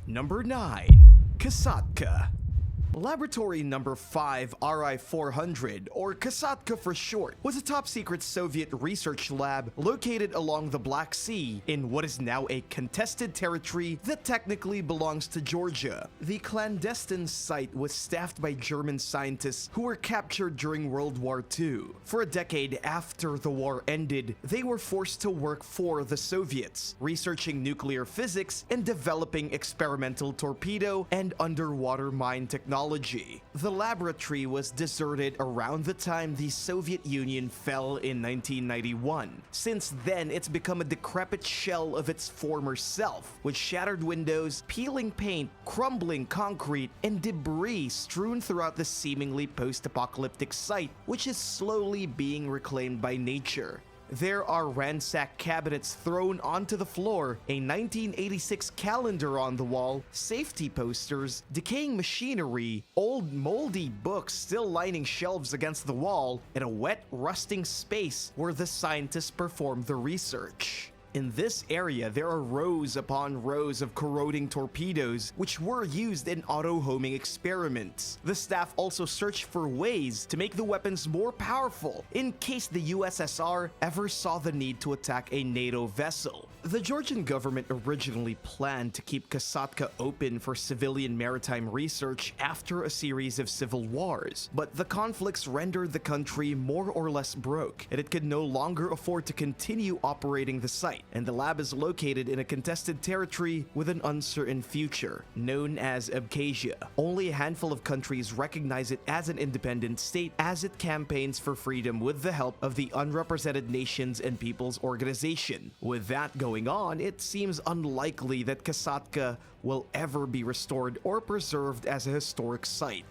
Number 9. Kasatka. Laboratory Number 5 RI-400, or Kasatka for short, was a top-secret Soviet research lab located along the Black Sea in what is now a contested territory that technically belongs to Georgia. The clandestine site was staffed by German scientists who were captured during World War II. For a decade after the war ended, they were forced to work for the Soviets, researching nuclear physics and developing experimental torpedo and underwater mine technology. The laboratory was deserted around the time the Soviet Union fell in 1991. Since then, it's become a decrepit shell of its former self, with shattered windows, peeling paint, crumbling concrete, and debris strewn throughout the seemingly post-apocalyptic site, which is slowly being reclaimed by nature. There are ransacked cabinets thrown onto the floor, a 1986 calendar on the wall, safety posters, decaying machinery, old moldy books still lining shelves against the wall, and a wet, rusting space where the scientists perform the research. In this area, there are rows upon rows of corroding torpedoes, which were used in auto-homing experiments. The staff also searched for ways to make the weapons more powerful in case the USSR ever saw the need to attack a NATO vessel. The Georgian government originally planned to keep Kasatka open for civilian maritime research after a series of civil wars, but the conflicts rendered the country more or less broke, and it could no longer afford to continue operating the site. And the lab is located in a contested territory with an uncertain future, known as Abkhazia. Only a handful of countries recognize it as an independent state as it campaigns for freedom with the help of the Unrepresented Nations and Peoples Organization. With that going on, it seems unlikely that Kasatka will ever be restored or preserved as a historic site.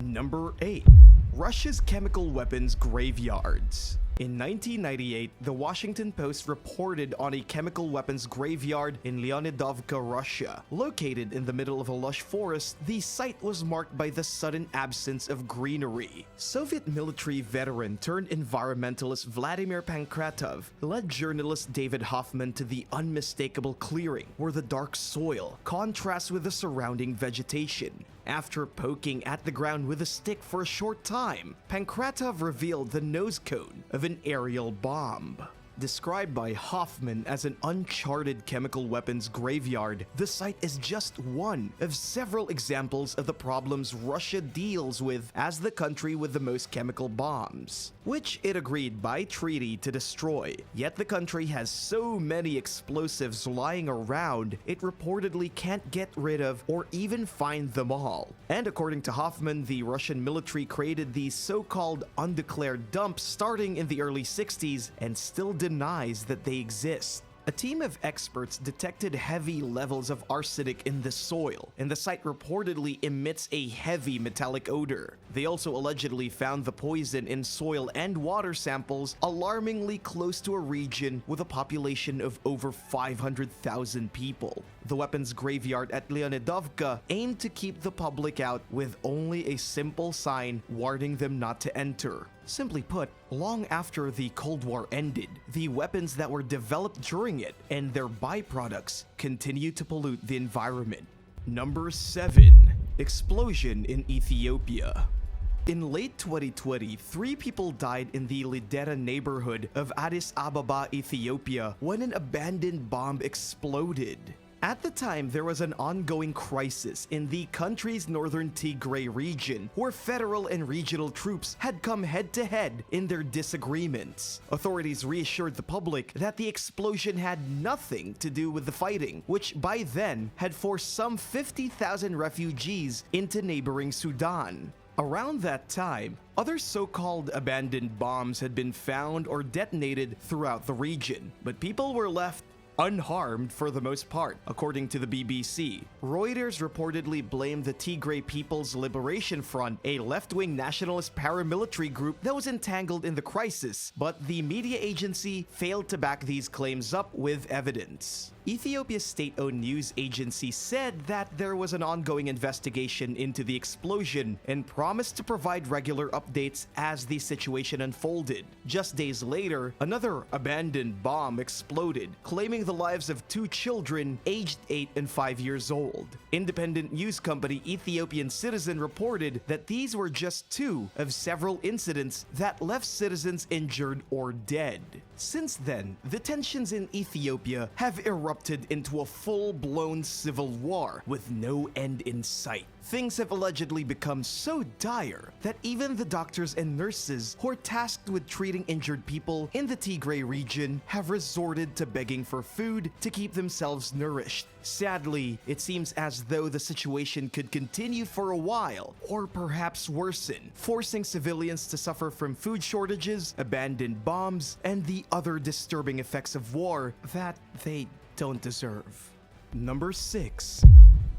Number 8. Russia's chemical weapons graveyards. In 1998, the Washington Post reported on a chemical weapons graveyard in Leonidovka, Russia. Located in the middle of a lush forest, the site was marked by the sudden absence of greenery. Soviet military veteran turned environmentalist Vladimir Pankratov led journalist David Hoffman to the unmistakable clearing, where the dark soil contrasts with the surrounding vegetation. After poking at the ground with a stick for a short time, Pankratov revealed the nose cone of an aerial bomb. Described by Hoffman as an uncharted chemical weapons graveyard, the site is just one of several examples of the problems Russia deals with as the country with the most chemical bombs, which it agreed by treaty to destroy. Yet the country has so many explosives lying around, it reportedly can't get rid of or even find them all. And according to Hoffman, the Russian military created these so-called undeclared dumps starting in the early 60s and still denies that they exist. A team of experts detected heavy levels of arsenic in the soil, and the site reportedly emits a heavy metallic odor. They also allegedly found the poison in soil and water samples alarmingly close to a region with a population of over 500,000 people. The weapons graveyard at Leonidovka aimed to keep the public out with only a simple sign warning them not to enter. Simply put, long after the Cold War ended, the weapons that were developed during it and their byproducts continue to pollute the environment. Number 7. Explosion in Ethiopia. In late 2020, 3 people died in the Lidera neighborhood of Addis Ababa, Ethiopia, when an abandoned bomb exploded. At the time, there was an ongoing crisis in the country's northern Tigray region, where federal and regional troops had come head-to-head in their disagreements. Authorities reassured the public that the explosion had nothing to do with the fighting, which by then had forced some 50,000 refugees into neighboring Sudan. Around that time, other so-called abandoned bombs had been found or detonated throughout the region, but people were left unharmed for the most part, according to the BBC. Reuters reportedly blamed the Tigray People's Liberation Front, a left-wing nationalist paramilitary group that was entangled in the crisis, but the media agency failed to back these claims up with evidence. Ethiopia's state-owned news agency said that there was an ongoing investigation into the explosion and promised to provide regular updates as the situation unfolded. Just days later, another abandoned bomb exploded, claiming the lives of 2 children aged 8 and 5 years old. Independent news company Ethiopian Citizen reported that these were just 2 of several incidents that left citizens injured or dead. Since then, the tensions in Ethiopia have erupted into a full-blown civil war with no end in sight. Things have allegedly become so dire that even the doctors and nurses who are tasked with treating injured people in the Tigray region have resorted to begging for food to keep themselves nourished. Sadly, it seems as though the situation could continue for a while, or perhaps worsen, forcing civilians to suffer from food shortages, abandoned bombs, and the other disturbing effects of war that they don't deserve. Number 6.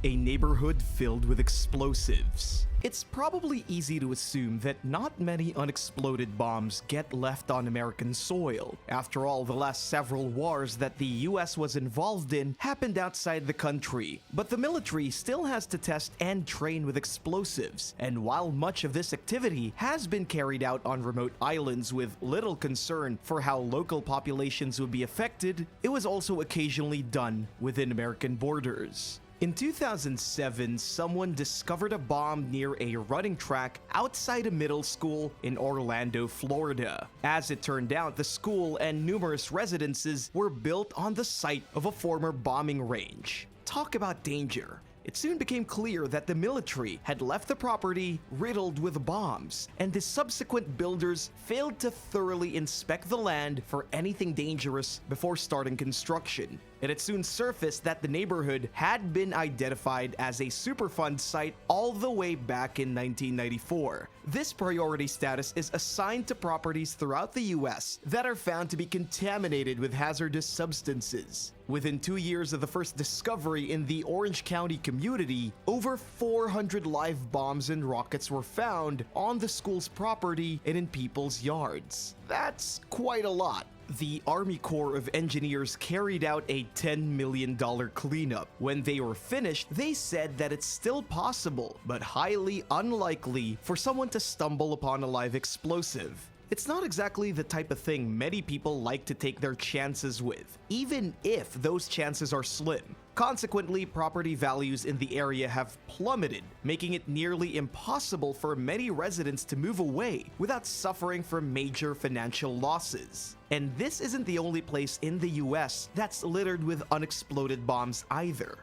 A neighborhood filled with explosives. It's probably easy to assume that not many unexploded bombs get left on American soil. After all, the last several wars that the US was involved in happened outside the country. But the military still has to test and train with explosives. And while much of this activity has been carried out on remote islands with little concern for how local populations would be affected, it was also occasionally done within American borders. In 2007, someone discovered a bomb near a running track outside a middle school in Orlando, Florida. As it turned out, the school and numerous residences were built on the site of a former bombing range. Talk about danger. It soon became clear that the military had left the property riddled with bombs, and the subsequent builders failed to thoroughly inspect the land for anything dangerous before starting construction. And it soon surfaced that the neighborhood had been identified as a Superfund site all the way back in 1994. This priority status is assigned to properties throughout the US that are found to be contaminated with hazardous substances. Within 2 years of the first discovery in the Orange County community, over 400 live bombs and rockets were found on the school's property and in people's yards. That's quite a lot. The Army Corps of Engineers carried out a $10 million cleanup. When they were finished, they said that it's still possible, but highly unlikely for someone to stumble upon a live explosive. It's not exactly the type of thing many people like to take their chances with, even if those chances are slim. Consequently, property values in the area have plummeted, making it nearly impossible for many residents to move away without suffering from major financial losses. And this isn't the only place in the US that's littered with unexploded bombs either.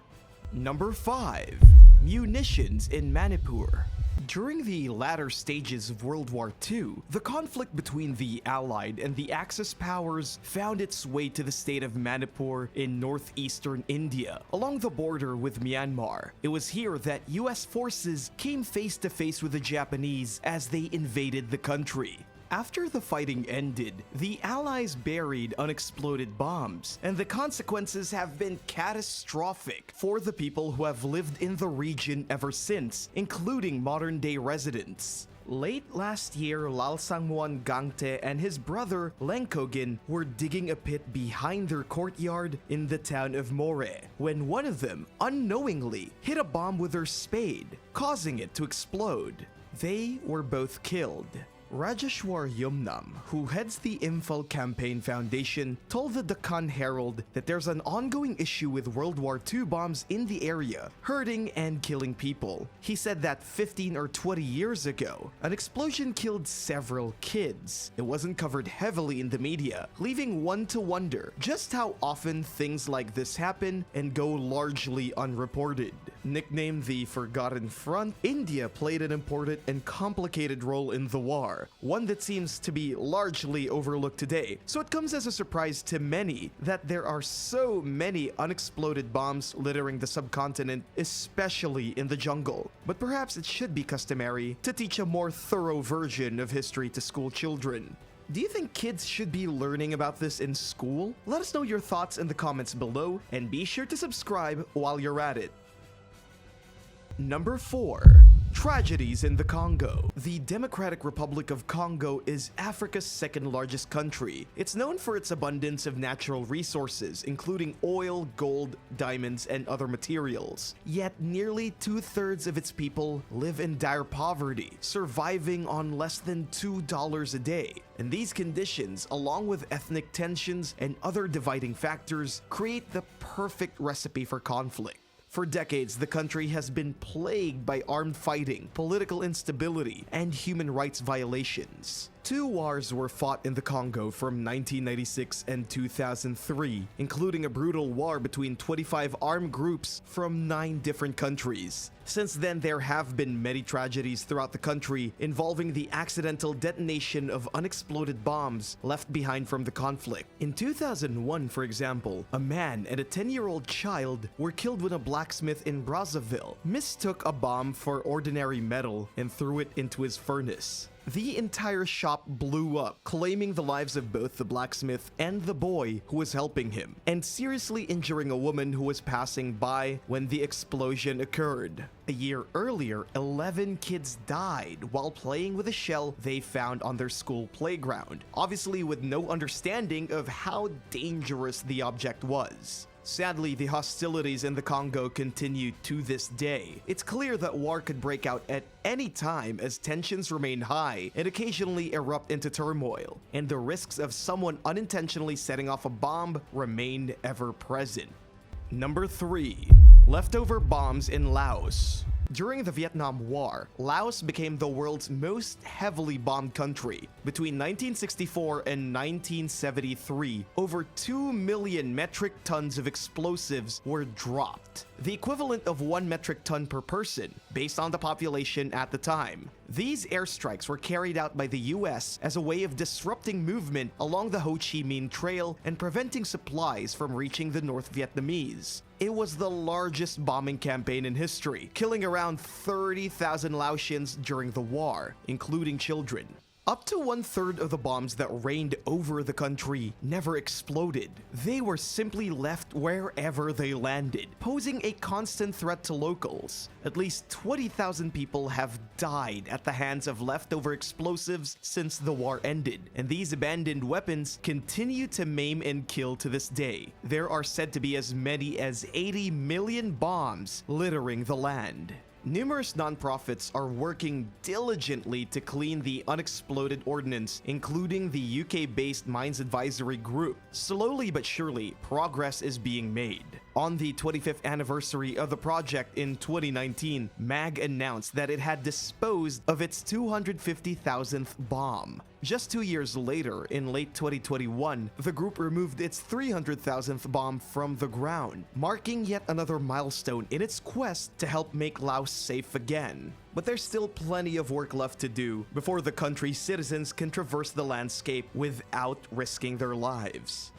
Number 5. Munitions in Manipur. During the latter stages of World War II, the conflict between the Allied and the Axis powers found its way to the state of Manipur in northeastern India, along the border with Myanmar. It was here that US forces came face to face with the Japanese as they invaded the country. After the fighting ended, the Allies buried unexploded bombs, and the consequences have been catastrophic for the people who have lived in the region ever since, including modern-day residents. Late last year, Lalsangmuan Gangte and his brother Lenkogin were digging a pit behind their courtyard in the town of More, when one of them unknowingly hit a bomb with their spade, causing it to explode. They were both killed. Rajeshwar Yumnam, who heads the Imphal Campaign Foundation, told the Deccan Herald that there's an ongoing issue with World War II bombs in the area, hurting and killing people. He said that 15 or 20 years ago, an explosion killed several kids. It wasn't covered heavily in the media, leaving one to wonder just how often things like this happen and go largely unreported. Nicknamed the Forgotten Front, India played an important and complicated role in the war, one that seems to be largely overlooked today. So it comes as a surprise to many that there are so many unexploded bombs littering the subcontinent, especially in the jungle. But perhaps it should be customary to teach a more thorough version of history to school children. Do you think kids should be learning about this in school? Let us know your thoughts in the comments below, and be sure to subscribe while you're at it. Number 4. Tragedies in the Congo. The Democratic Republic of Congo is Africa's second largest country. It's known for its abundance of natural resources, including oil, gold, diamonds, and other materials. Yet nearly two-thirds of its people live in dire poverty, surviving on less than $2 a day. And these conditions, along with ethnic tensions and other dividing factors, create the perfect recipe for conflict. For decades, the country has been plagued by armed fighting, political instability, and human rights violations. Two wars were fought in the Congo from 1996 and 2003, including a brutal war between 25 armed groups from 9 different countries. Since then, there have been many tragedies throughout the country involving the accidental detonation of unexploded bombs left behind from the conflict. In 2001, for example, a man and a 10-year-old child were killed when a blacksmith in Brazzaville mistook a bomb for ordinary metal and threw it into his furnace. The entire shop blew up, claiming the lives of both the blacksmith and the boy who was helping him, and seriously injuring a woman who was passing by when the explosion occurred. A year earlier, 11 kids died while playing with a shell they found on their school playground, obviously with no understanding of how dangerous the object was. Sadly, the hostilities in the Congo continue to this day. It's clear that war could break out at any time as tensions remain high and occasionally erupt into turmoil, and the risks of someone unintentionally setting off a bomb remain ever present. Number 3. Leftover bombs in Laos. During the Vietnam War, Laos became the world's most heavily bombed country. Between 1964 and 1973, over 2 million metric tons of explosives were dropped, the equivalent of 1 metric ton per person, based on the population at the time. These airstrikes were carried out by the US as a way of disrupting movement along the Ho Chi Minh Trail and preventing supplies from reaching the North Vietnamese. It was the largest bombing campaign in history, killing around 30,000 Laotians during the war, including children. Up to 1/3 of the bombs that rained over the country never exploded. They were simply left wherever they landed, posing a constant threat to locals. At least 20,000 people have died at the hands of leftover explosives since the war ended, and these abandoned weapons continue to maim and kill to this day. There are said to be as many as 80 million bombs littering the land. Numerous nonprofits are working diligently to clean the unexploded ordnance, including the UK-based Mines Advisory Group. Slowly but surely, progress is being made. On the 25th anniversary of the project in 2019, MAG announced that it had disposed of its 250,000th bomb. Just 2 years later, in late 2021, the group removed its 300,000th bomb from the ground, marking yet another milestone in its quest to help make Laos safe again. But there's still plenty of work left to do before the country's citizens can traverse the landscape without risking their lives.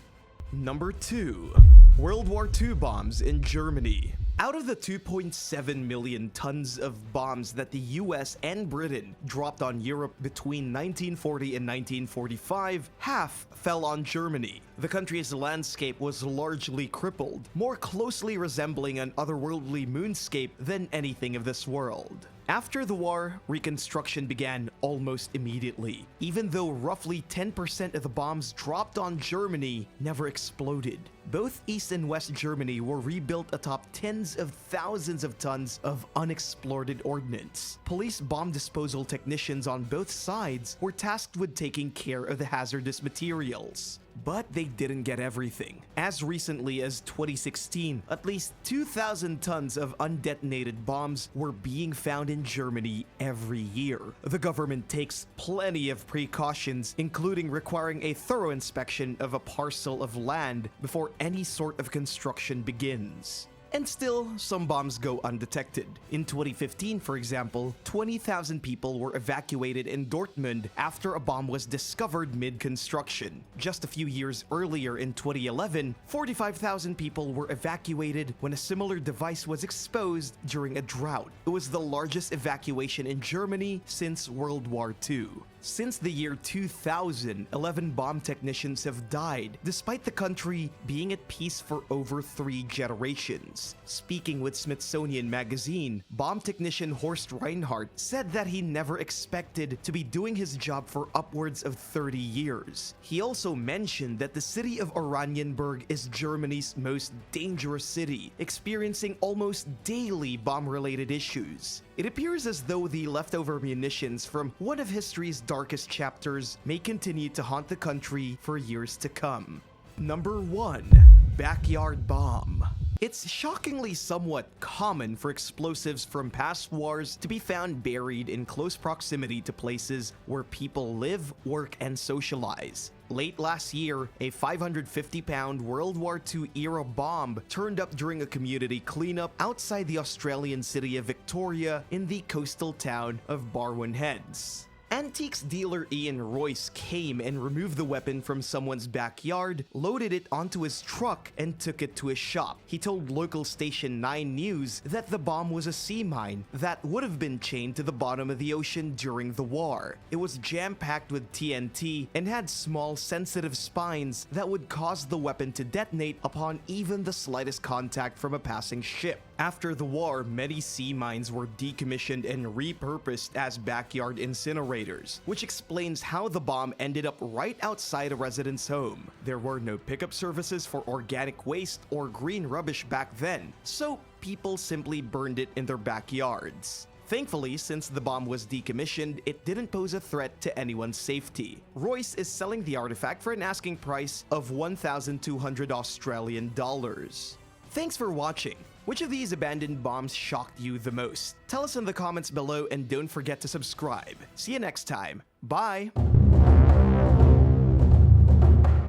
Number 2. World War II bombs in Germany. Out of the 2.7 million tons of bombs that the US and Britain dropped on Europe between 1940 and 1945, half fell on Germany. The country's landscape was largely crippled, more closely resembling an otherworldly moonscape than anything of this world. After the war, reconstruction began almost immediately, even though roughly 10% of the bombs dropped on Germany never exploded. Both East and West Germany were rebuilt atop tens of thousands of tons of unexploded ordnance. Police bomb disposal technicians on both sides were tasked with taking care of the hazardous materials. But they didn't get everything. As recently as 2016, at least 2,000 tons of undetonated bombs were being found in Germany every year. The government takes plenty of precautions, including requiring a thorough inspection of a parcel of land before any sort of construction begins. And still, some bombs go undetected. In 2015, for example, 20,000 people were evacuated in Dortmund after a bomb was discovered mid-construction. Just a few years earlier in 2011, 45,000 people were evacuated when a similar device was exposed during a drought. It was the largest evacuation in Germany since World War II. Since the year 2000, 11 bomb technicians have died, despite the country being at peace for over 3 generations. Speaking with Smithsonian Magazine, bomb technician Horst Reinhardt said that he never expected to be doing his job for upwards of 30 years. He also mentioned that the city of Oranienburg is Germany's most dangerous city, experiencing almost daily bomb-related issues. It appears as though the leftover munitions from one of history's darkest chapters may continue to haunt the country for years to come. Number 1. Backyard Bomb. It's shockingly somewhat common for explosives from past wars to be found buried in close proximity to places where people live, work, and socialize. Late last year, a 550-pound World War II-era bomb turned up during a community cleanup outside the Australian city of Victoria in the coastal town of Barwon Heads. Antiques dealer Ian Royce came and removed the weapon from someone's backyard, loaded it onto his truck, and took it to his shop. He told local station 9 News that the bomb was a sea mine that would have been chained to the bottom of the ocean during the war. It was jam-packed with TNT and had small sensitive spines that would cause the weapon to detonate upon even the slightest contact from a passing ship. After the war, many sea mines were decommissioned and repurposed as backyard incinerators, which explains how the bomb ended up right outside a resident's home. There were no pickup services for organic waste or green rubbish back then, so people simply burned it in their backyards. Thankfully, since the bomb was decommissioned, it didn't pose a threat to anyone's safety. Royce is selling the artifact for an asking price of 1,200 Australian dollars. Thanks for watching. Which of these abandoned bombs shocked you the most? Tell us in the comments below and don't forget to subscribe. See you next time. Bye!